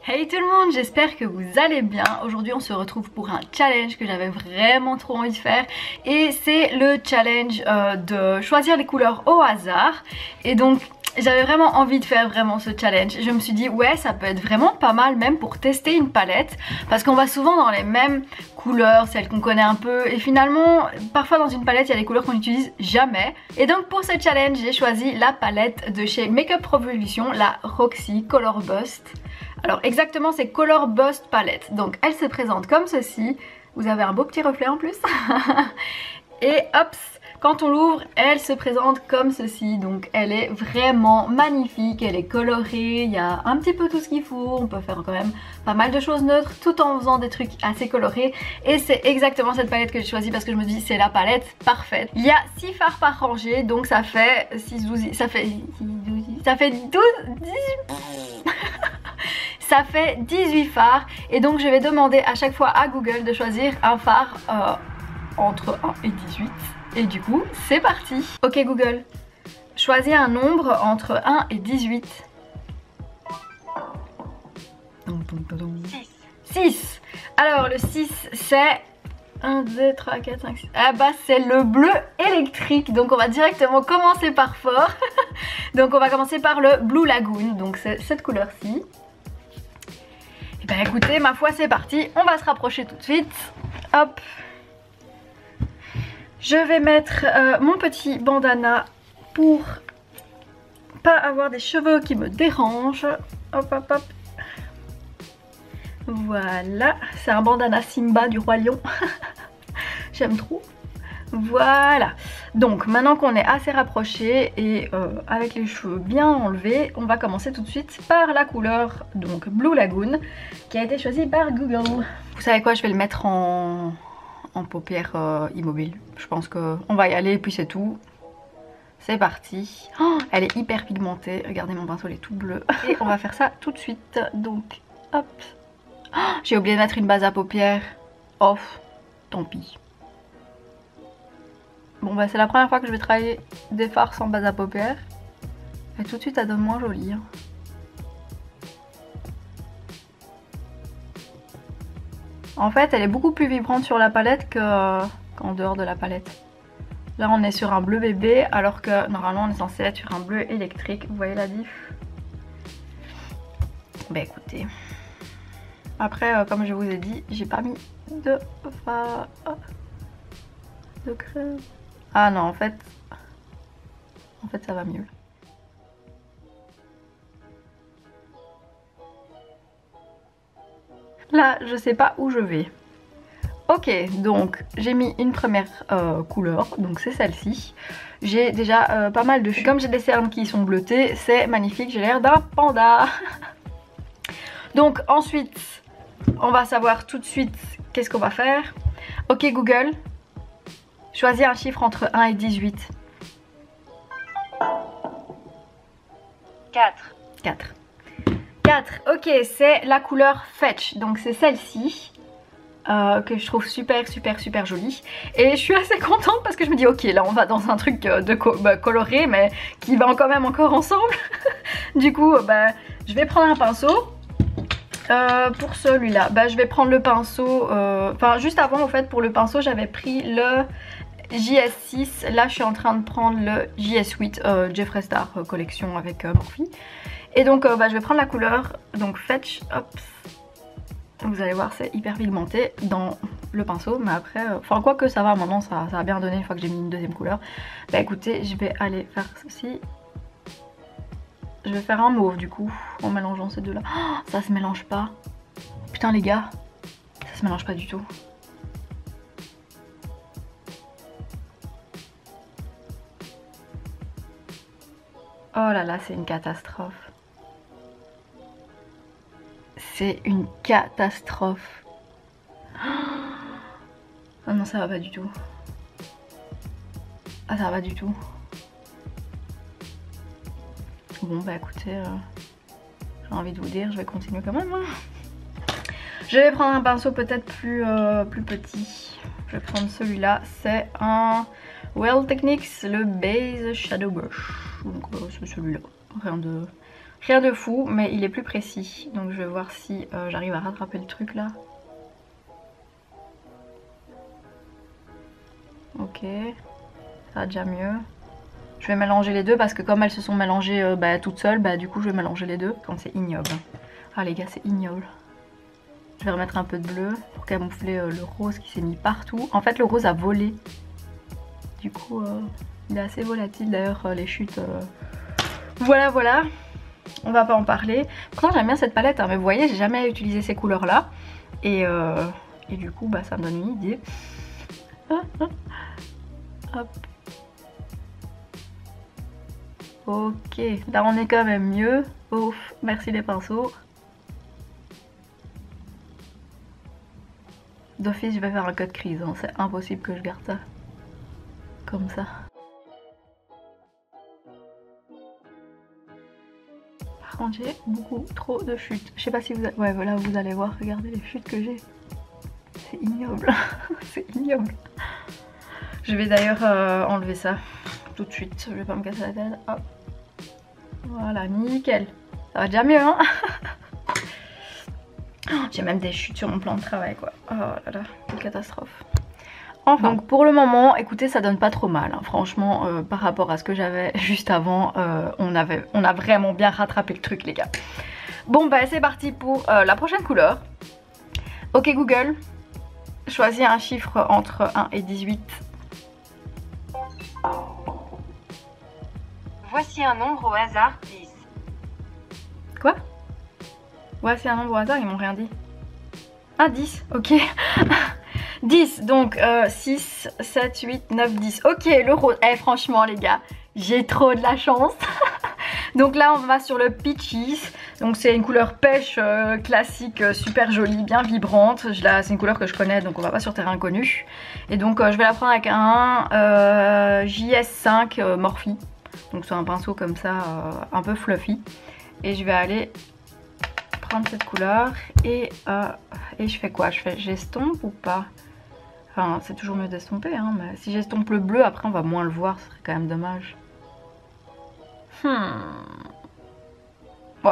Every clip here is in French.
Hey tout le monde, j'espère que vous allez bien. Aujourd'hui on se retrouve pour un challenge que j'avais vraiment trop envie de faire. Et c'est le challenge de choisir les couleurs au hasard. Et donc j'avais vraiment envie de faire vraiment ce challenge. Je me suis dit ouais, ça peut être vraiment pas mal même pour tester une palette. Parce qu'on va souvent dans les mêmes couleurs, celles qu'on connaît un peu. Et finalement, parfois dans une palette, il y a des couleurs qu'on n'utilise jamais. Et donc pour ce challenge, j'ai choisi la palette de chez Makeup Revolution, la Roxy Color Bust. Alors exactement, c'est Color Bust Palette. Donc elle se présente comme ceci. Vous avez un beau petit reflet en plus. Et hop, quand on l'ouvre, elle se présente comme ceci. Donc elle est vraiment magnifique, elle est colorée, il y a un petit peu tout ce qu'il faut. On peut faire quand même pas mal de choses neutres tout en faisant des trucs assez colorés. Et c'est exactement cette palette que j'ai choisie parce que je me dis c'est la palette parfaite. Il y a 6 fards par rangée, donc ça fait 6, 12, ça fait 12, ça fait 18 fards et donc je vais demander à chaque fois à Google de choisir un phare entre 1 et 18 et du coup c'est parti. Ok Google, choisis un nombre entre 1 et 18. 6. Alors le 6 c'est 1, 2, 3, 4, 5, 6. Ah bah c'est le bleu électrique. Donc on va directement commencer par fort. Donc on va commencer par le Blue Lagoon. Donc c'est cette couleur-ci. Et bah écoutez, ma foi c'est parti. On va se rapprocher tout de suite. Hop. Je vais mettre mon petit bandana pour pas avoir des cheveux qui me dérangent. Hop hop hop. Voilà, c'est un bandana Simba du Roi Lion. J'aime trop. Voilà. Donc maintenant qu'on est assez rapproché et avec les cheveux bien enlevés, on va commencer tout de suite par la couleur donc Blue Lagoon qui a été choisie par Google. Vous savez quoi, je vais le mettre en paupières immobiles. Je pense qu'on va y aller et puis c'est tout. C'est parti. Oh, elle est hyper pigmentée. Regardez mon pinceau, il est tout bleu. Et on va faire ça tout de suite. Donc hop. Oh, j'ai oublié de mettre une base à paupières. Oh, tant pis. Bon bah c'est la première fois que je vais travailler des fards sans base à paupières. Et tout de suite ça donne moins joli. Hein. En fait elle est beaucoup plus vibrante sur la palette qu'en dehors de la palette. Là on est sur un bleu bébé alors que normalement on est censé être sur un bleu électrique. Vous voyez la diff? Bah écoutez. Après comme je vous ai dit, j'ai pas mis de crème. Ah non en fait ça va mieux. Là je sais pas où je vais. Ok, donc j'ai mis une première couleur, donc c'est celle-ci. J'ai déjà pas mal de cheveux. Comme j'ai des cernes qui sont bleutées, c'est magnifique, j'ai l'air d'un panda. Donc ensuite, on va savoir tout de suite qu'est-ce qu'on va faire. Ok Google, choisis un chiffre entre 1 et 18. 4. 4, ok, c'est la couleur Fetch, donc c'est celle-ci. Que je trouve super jolie et je suis assez contente parce que je me dis ok là on va dans un truc de coloré mais qui va quand même encore ensemble. Du coup bah, je vais prendre un pinceau pour celui-là. Bah, je vais prendre le pinceau enfin juste avant en fait pour le pinceau j'avais pris le JS6, là je suis en train de prendre le JS8 Jeffree Star collection avec Morphe. Et donc bah, je vais prendre la couleur donc Fetch, hop. Vous allez voir c'est hyper pigmenté dans le pinceau mais après, enfin quoi que ça va maintenant ça a bien donné une fois que j'ai mis une deuxième couleur. Bah écoutez je vais aller faire ceci. Je vais faire un mauve du coup en mélangeant ces deux là. Oh, ça se mélange pas. Putain les gars, ça se mélange pas du tout. Oh là là c'est une catastrophe. C'est une catastrophe. Ah non ça va pas du tout. Ah ça va pas du tout. Bon bah écoutez, j'ai envie de vous dire, je vais continuer quand même. Hein. Je vais prendre un pinceau peut-être plus petit. Je vais prendre celui-là, c'est un Well Techniques, le Base Shadow Brush. tout, donc c'est celui-là. Rien de fou, mais il est plus précis. Donc je vais voir si j'arrive à rattraper le truc là. Ok, ça va déjà mieux. Je vais mélanger les deux parce que comme elles se sont mélangées toutes seules, du coup je vais mélanger les deux. Quand c'est ignoble. Ah les gars, c'est ignoble. Je vais remettre un peu de bleu pour camoufler le rose qui s'est mis partout. En fait le rose a volé. Du coup il est assez volatile d'ailleurs les chutes. Voilà voilà. On va pas en parler. Pourtant j'aime bien cette palette hein, mais vous voyez j'ai jamais utilisé ces couleurs là. Et du coup ça me donne une idée. Hop. Ok, là on est quand même mieux. Ouf, merci les pinceaux. D'office je vais faire un cut crease, hein. C'est impossible que je garde ça comme ça. Par contre j'ai beaucoup trop de chutes. Je sais pas si vous... Ouais voilà, vous allez voir, regardez les chutes que j'ai. C'est ignoble, c'est ignoble. Je vais d'ailleurs enlever ça tout de suite, je vais pas me casser la tête. Hop. Voilà, nickel. Ça va déjà mieux hein. J'ai même des chutes sur mon plan de travail quoi. Oh là là, quelle catastrophe. Enfin, donc pour le moment, écoutez, ça donne pas trop mal. Hein. Franchement, par rapport à ce que j'avais juste avant, on a vraiment bien rattrapé le truc les gars. Bon c'est parti pour la prochaine couleur. Ok Google, choisis un chiffre entre 1 et 18. Voici un nombre au hasard, 10. Quoi? Voici un nombre au hasard, ils m'ont rien dit. Ah 10, ok. 10, donc 6, 7, 8, 9, 10. Ok, le rose. Eh franchement les gars, j'ai trop de la chance. Donc là on va sur le Peaches. Donc c'est une couleur pêche classique, super jolie, bien vibrante. C'est une couleur que je connais, donc on va pas sur terrain inconnu. Et donc je vais la prendre avec un JS5 Morphe. Donc c'est un pinceau comme ça, un peu fluffy. Et je vais aller prendre cette couleur et je fais quoi? J'estompe ou pas? Enfin c'est toujours mieux d'estomper hein, mais si j'estompe le bleu après on va moins le voir, ce serait quand même dommage. Bon,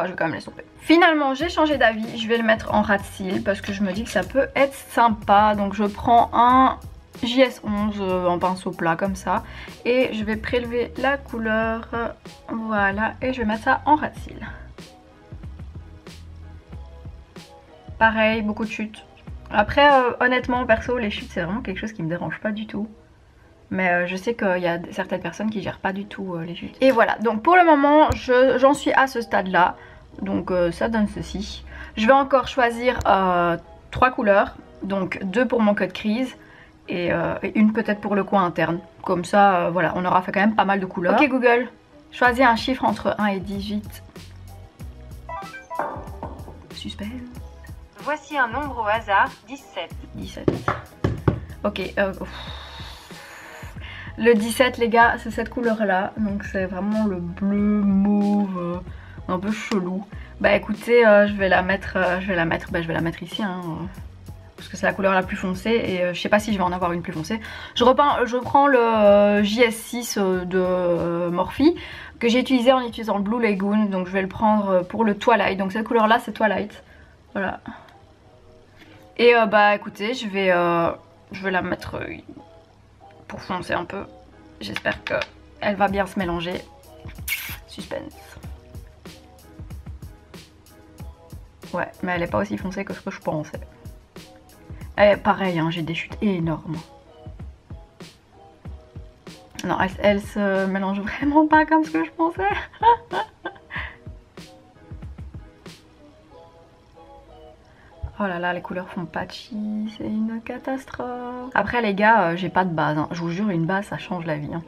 je vais quand même l'estomper. Finalement j'ai changé d'avis, je vais le mettre en ras de cils parce que je me dis que ça peut être sympa. Donc je prends un JS11 en pinceau plat comme ça et je vais prélever la couleur, voilà, et je vais mettre ça en ras de cils. Pareil, beaucoup de chutes. Après honnêtement perso les chutes c'est vraiment quelque chose qui me dérange pas du tout. Mais je sais qu'il y a certaines personnes qui gèrent pas du tout les chutes. Et voilà, donc pour le moment j'en suis à ce stade là. Donc ça donne ceci. Je vais encore choisir 3 couleurs. Donc 2 pour mon cut crease et une peut-être pour le coin interne. Comme ça voilà, on aura fait quand même pas mal de couleurs. Ok Google, choisis un chiffre entre 1 et 18. Suspense. Voici un nombre au hasard, 17. 17. Ok, le 17 les gars, c'est cette couleur là. Donc c'est vraiment le bleu mauve un peu chelou. Bah écoutez, je vais la mettre ici hein, parce que c'est la couleur la plus foncée et je sais pas si je vais en avoir une plus foncée. Je prends le JS6 de Morphe que j'ai utilisé en utilisant le Blue Lagoon. Donc je vais le prendre pour le Twilight. Donc cette couleur là c'est Twilight. Voilà. Et écoutez, je vais la mettre pour foncer un peu. J'espère qu'elle va bien se mélanger. Suspense. Ouais, mais elle est pas aussi foncée que ce que je pensais. Et pareil, hein, j'ai des chutes énormes. Non, elle se mélange vraiment pas comme ce que je pensais. Oh là là, les couleurs font patchy, c'est une catastrophe. Après les gars, j'ai pas de base, hein. Je vous jure, une base ça change la vie. Hein.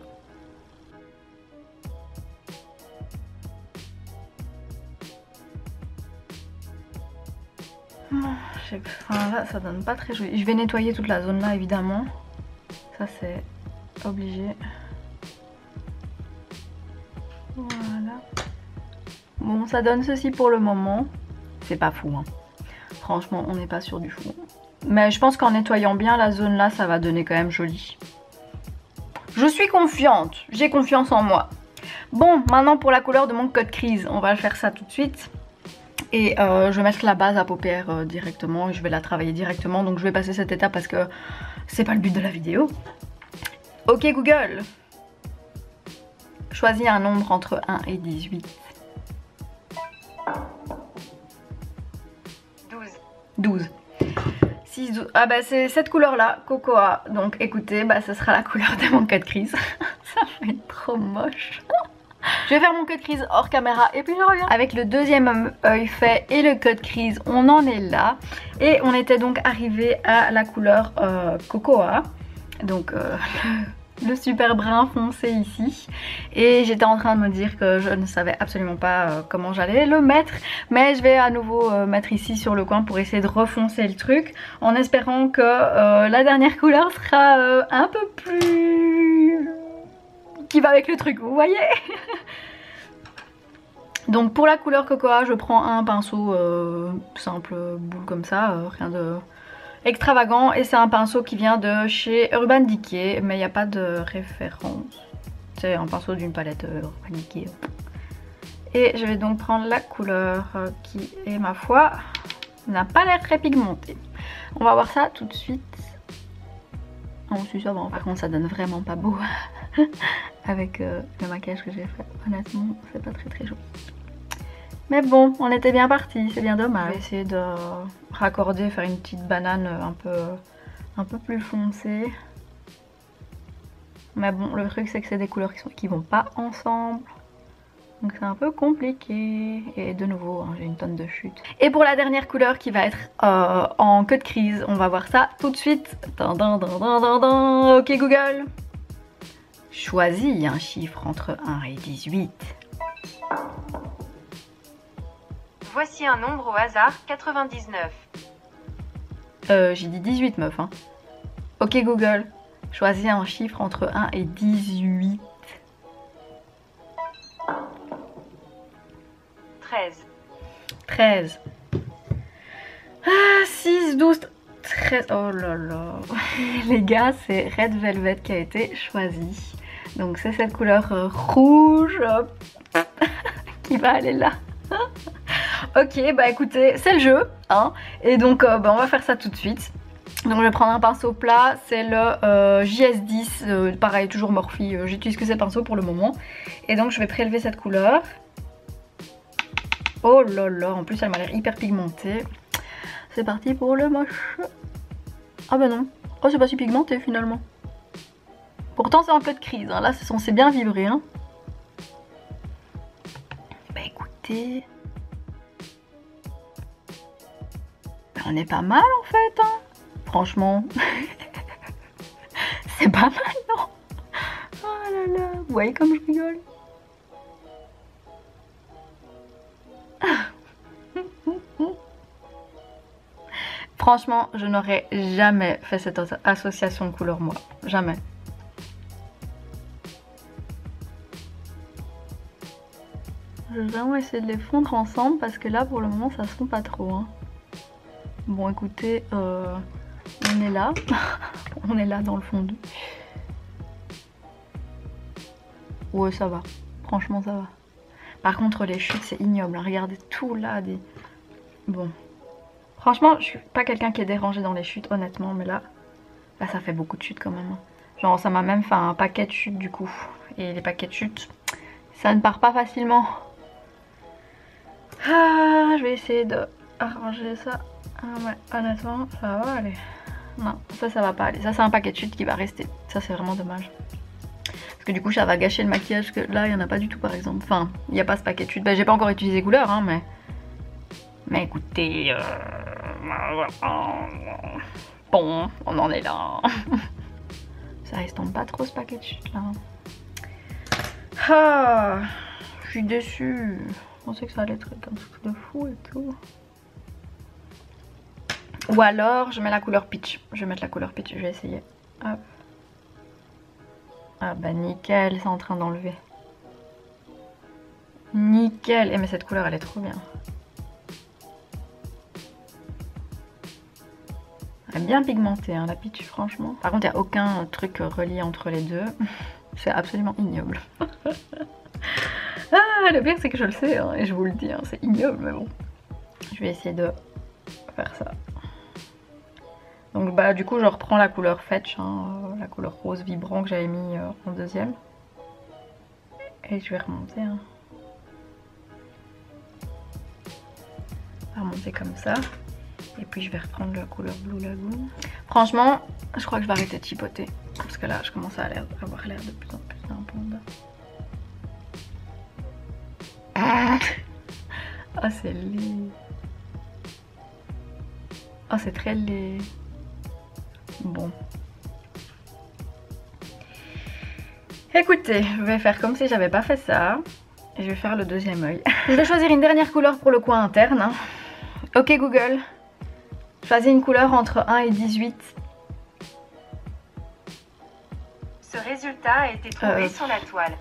Enfin, là, ça donne pas très joli. Je vais nettoyer toute la zone là évidemment. Ça c'est obligé. Voilà. Bon, ça donne ceci pour le moment. C'est pas fou, hein. Franchement, on n'est pas sûr du fou. Mais je pense qu'en nettoyant bien la zone là, ça va donner quand même joli. Je suis confiante, j'ai confiance en moi. Bon, maintenant pour la couleur de mon code crease, on va faire ça tout de suite. Et je vais mettre la base à paupières directement et je vais la travailler directement. Donc je vais passer cette étape parce que c'est pas le but de la vidéo. Ok Google, choisis un nombre entre 1 et 18. 12. 12. 6, 12. Ah bah c'est cette couleur là, Cocoa. Donc écoutez, bah ce sera la couleur de mon code crease. Ça va être trop moche. Je vais faire mon code crease hors caméra et puis je reviens. Avec le deuxième œil fait et le code crease, on en est là. Et on était donc arrivé à la couleur Cocoa. Donc le super brun foncé ici. Et j'étais en train de me dire que je ne savais absolument pas comment j'allais le mettre. Mais je vais à nouveau mettre ici sur le coin pour essayer de refoncer le truc. En espérant que la dernière couleur sera un peu plus... qui va avec le truc, vous voyez. Donc pour la couleur Cocoa, je prends un pinceau simple boule comme ça, rien de extravagant. Et c'est un pinceau qui vient de chez Urban Decay, mais il n'y a pas de référence. C'est un pinceau d'une palette Urban Decay. Et je vais donc prendre la couleur qui est, ma foi, n'a pas l'air très pigmentée. On va voir ça tout de suite. Oh, si ça va. Par contre, ça donne vraiment pas beau avec le maquillage que j'ai fait. Honnêtement, c'est pas très très joli. Mais bon, on était bien parti, c'est bien dommage. Je vais essayer de raccorder, faire une petite banane un peu plus foncée. Mais bon, le truc c'est que c'est des couleurs qui vont pas ensemble. Donc c'est un peu compliqué. Et de nouveau, hein, j'ai une tonne de chute. Et pour la dernière couleur qui va être en queue de crise, on va voir ça tout de suite. Ok Google, choisis un chiffre entre 1 et 18. Voici un nombre au hasard, 99. J'ai dit 18 meuf hein. Ok Google, choisis un chiffre entre 1 et 18. 13. 13. 6, 12, 13. Oh là là. Les gars, c'est Red Velvet qui a été choisi. Donc c'est cette couleur rouge qui va aller là. Ok, bah écoutez, c'est le jeu, hein. Et donc bah, on va faire ça tout de suite. Donc je vais prendre un pinceau plat, c'est le JS10, pareil, toujours Morphe, j'utilise que ces pinceaux pour le moment. Et donc je vais prélever cette couleur. Oh là là, en plus elle m'a l'air hyper pigmentée. C'est parti pour le moche. Ah bah non, oh c'est pas si pigmenté finalement. Pourtant c'est un peu de crise, hein. Là c'est censé bien vibrer. Hein. Bah écoutez... On est pas mal en fait, hein. Franchement. C'est pas mal, non? Oh là là, vous voyez comme je rigole. Franchement, je n'aurais jamais fait cette association de couleurs moi. Jamais. Je vais vraiment essayer de les fondre ensemble parce que là pour le moment ça se fond pas trop. Hein. Bon écoutez, on est là. On est là dans le fondu. Ouais ça va. Franchement ça va. Par contre les chutes c'est ignoble. Hein. Regardez tout là. Bon. Franchement je suis pas quelqu'un qui est dérangé dans les chutes honnêtement. Mais là ça fait beaucoup de chutes quand même. Hein. Genre ça m'a même fait un paquet de chutes du coup. Et les paquets de chutes ça ne part pas facilement. Ah, je vais essayer de arranger ça. Ah ouais, honnêtement, ça va aller. Non, ça va pas aller. Ça, c'est un paquet de chutes qui va rester. Ça, c'est vraiment dommage. Parce que du coup, ça va gâcher le maquillage. Que là, il n'y en a pas du tout, par exemple. Enfin, il n'y a pas ce paquet de chutes. Bah, j'ai pas encore utilisé couleur, hein, mais... Mais écoutez... Bon, on en est là. Ça estompe pas trop, ce paquet de chutes, là. Ah, je suis déçue. Je pensais que ça allait être un truc de fou et tout. Ou alors je mets la couleur peach. Je vais mettre la couleur peach, je vais essayer. Hop. Ah bah nickel, c'est en train d'enlever. Nickel. Et mais cette couleur elle est trop bien. Elle est bien pigmentée hein, la peach franchement. Par contre il n'y a aucun truc relié entre les deux. C'est absolument ignoble. Ah, le pire c'est que je le sais hein, et je vous le dis, hein, c'est ignoble mais bon. Je vais essayer de faire ça. Donc bah du coup je reprends la couleur Fetch, hein, la couleur rose vibrant que j'avais mis en deuxième. Et je vais remonter. Hein. Remonter comme ça. Et puis je vais reprendre la couleur Blue Lagoon. Franchement, je crois que je vais arrêter de chipoter. Parce que là je commence à avoir l'air de plus en plus d'un panda. Oh c'est laid. Oh c'est très laid. Bon. Écoutez, je vais faire comme si j'avais pas fait ça. Et je vais faire le deuxième œil. Je vais choisir une dernière couleur pour le coin interne. Hein. Ok Google. Choisis une couleur entre 1 et 18. Ce résultat a été trouvé sur la toile.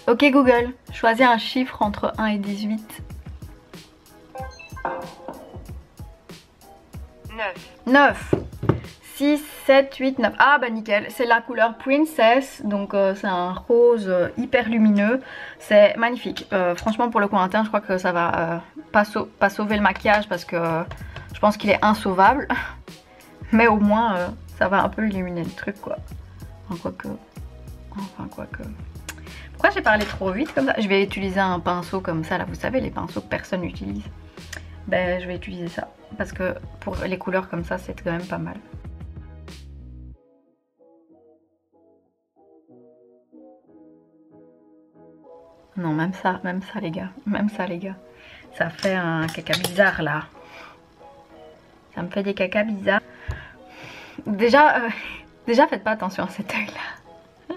Ok Google. Choisis un chiffre entre 1 et 18. 9. 6, 7, 8, 9. Ah bah nickel, c'est la couleur Princess, donc c'est un rose hyper lumineux, c'est magnifique. Franchement pour le coin interne je crois que ça va pas sauver le maquillage parce que je pense qu'il est insauvable. Mais au moins ça va un peu illuminer le truc quoi. Enfin quoique... Pourquoi j'ai parlé trop vite comme ça? Je vais utiliser un pinceau comme ça là, vous savez les pinceaux que personne n'utilise. Ben je vais utiliser ça parce que pour les couleurs comme ça c'est quand même pas mal. Non, même ça les gars, ça fait un caca bizarre là. Ça me fait des cacas bizarres. Déjà faites pas attention à cet œil là.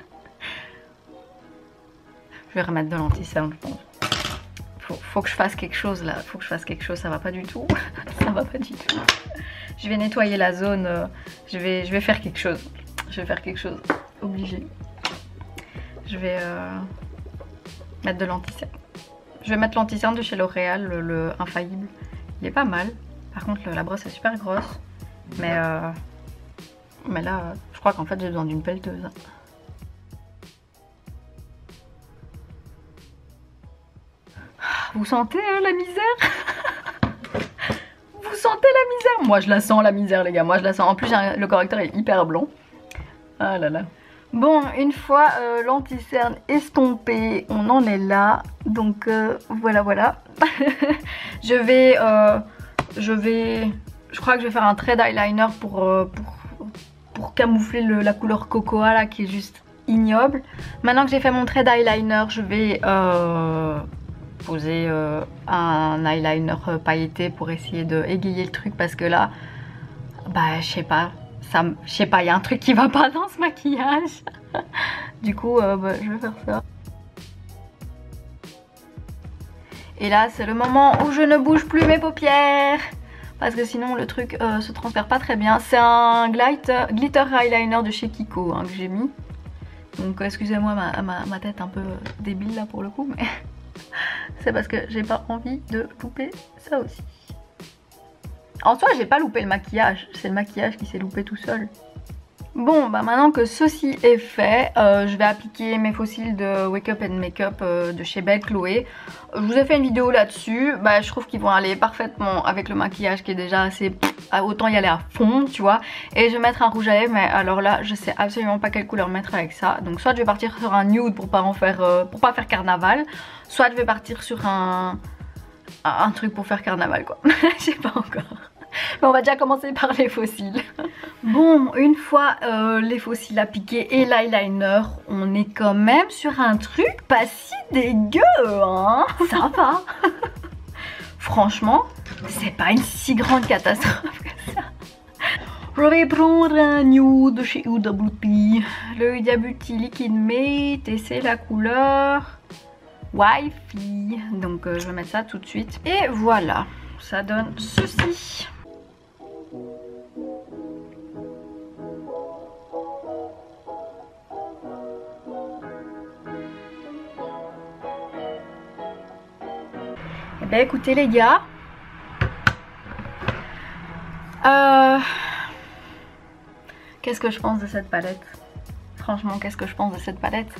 Je vais remettre de l'anti-cerne je pense. Faut que je fasse quelque chose là, ça va pas du tout. Ça va pas du tout. Je vais nettoyer la zone, je vais faire quelque chose. Obligé. Je vais... mettre de l'anti-cerne. Je vais mettre l'anti-cerne de chez L'Oréal, le infaillible. Il est pas mal. Par contre, la brosse est super grosse. Mais là, je crois qu'en fait, j'ai besoin d'une pelleteuse. Vous sentez la misère? Vous sentez la misère? Moi, je la sens la misère, les gars. Moi, je la sens. En plus, le correcteur est hyper blanc. Ah là là. Bon, une fois l'anti-cerne estompé, on en est là. Donc voilà. Je crois que je vais faire un trait d'eyeliner pour camoufler la couleur cocoa là qui est juste ignoble. Maintenant que j'ai fait mon trait d'eyeliner, je vais poser un eyeliner pailleté pour essayer de égayer le truc parce que là, bah je sais pas. Il y a un truc qui va pas dans ce maquillage. Du coup, je vais faire ça. Et là, c'est le moment où je ne bouge plus mes paupières. Parce que sinon, le truc se transfère pas très bien. C'est un glitter eyeliner de chez Kiko hein, que j'ai mis. Donc, excusez-moi ma tête un peu débile là pour le coup. Mais c'est parce que j'ai pas envie de louper ça aussi. En soi, j'ai pas loupé le maquillage, c'est le maquillage qui s'est loupé tout seul. Bon, bah maintenant que ceci est fait, je vais appliquer mes faux cils de Wake Up and Makeup de chez Belle Chloé. Je vous ai fait une vidéo là-dessus, bah je trouve qu'ils vont aller parfaitement avec le maquillage qui est déjà assez... autant y aller à fond, tu vois. Et je vais mettre un rouge à lèvres, mais alors là, je sais absolument pas quelle couleur mettre avec ça. Donc soit je vais partir sur un nude pour pas faire carnaval, soit je vais partir sur un truc pour faire carnaval quoi. Je sais pas encore. Mais on va déjà commencer par les faux cils. Bon, une fois les faux cils appliqués et l'eyeliner, on est quand même sur un truc pas si dégueu, hein. Ça va. Franchement, c'est pas une si grande catastrophe que ça. Je vais prendre un nude de chez Huda Beauty, le Huda Beauty Liquid Matte et c'est la couleur Wi-Fi. Donc je vais mettre ça tout de suite. Et voilà, ça donne ceci. Eh ben écoutez les gars, qu'est-ce que je pense de cette palette? Franchement, qu'est-ce que je pense de cette palette?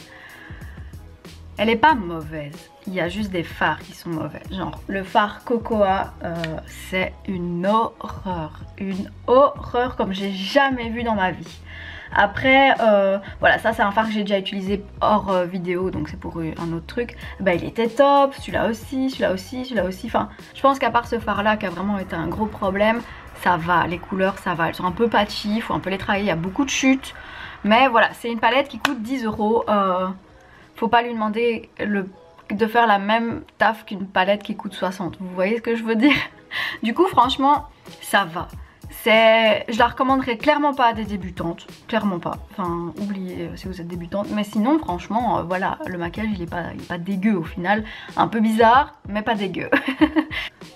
Elle est pas mauvaise, il y a juste des fards qui sont mauvais. Genre le fard Cocoa, c'est une horreur comme j'ai jamais vu dans ma vie. Après, voilà, ça c'est un fard que j'ai déjà utilisé hors vidéo, donc c'est pour un autre truc. Bah il était top, celui-là aussi, celui-là aussi, celui-là aussi. Enfin, je pense qu'à part ce fard là qui a vraiment été un gros problème, ça va, les couleurs ça va. Elles sont un peu patchy, il faut un peu les travailler, il y a beaucoup de chutes. Mais voilà, c'est une palette qui coûte 10 €. Faut pas lui demander de faire la même taf qu'une palette qui coûte 60. Vous voyez ce que je veux dire? Du coup, franchement, ça va. Je la recommanderais clairement pas à des débutantes, clairement pas. Enfin, oubliez si vous êtes débutante. Mais sinon, franchement, voilà, le maquillage il est pas dégueu au final. Un peu bizarre, mais pas dégueu.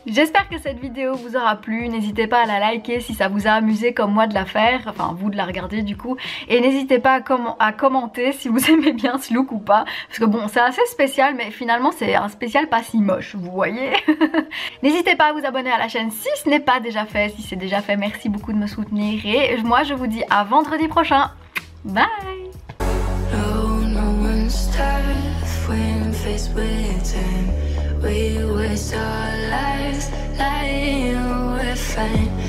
J'espère que cette vidéo vous aura plu. N'hésitez pas à la liker si ça vous a amusé comme moi de la faire. Enfin, vous de la regarder du coup. Et n'hésitez pas à commenter si vous aimez bien ce look ou pas. Parce que bon, c'est assez spécial, mais finalement c'est un spécial pas si moche, vous voyez. N'hésitez pas à vous abonner à la chaîne si ce n'est pas déjà fait. Si c'est déjà fait, merci beaucoup de me soutenir. Et moi, je vous dis à vendredi prochain. Bye! We waste our lives lying, we're fine.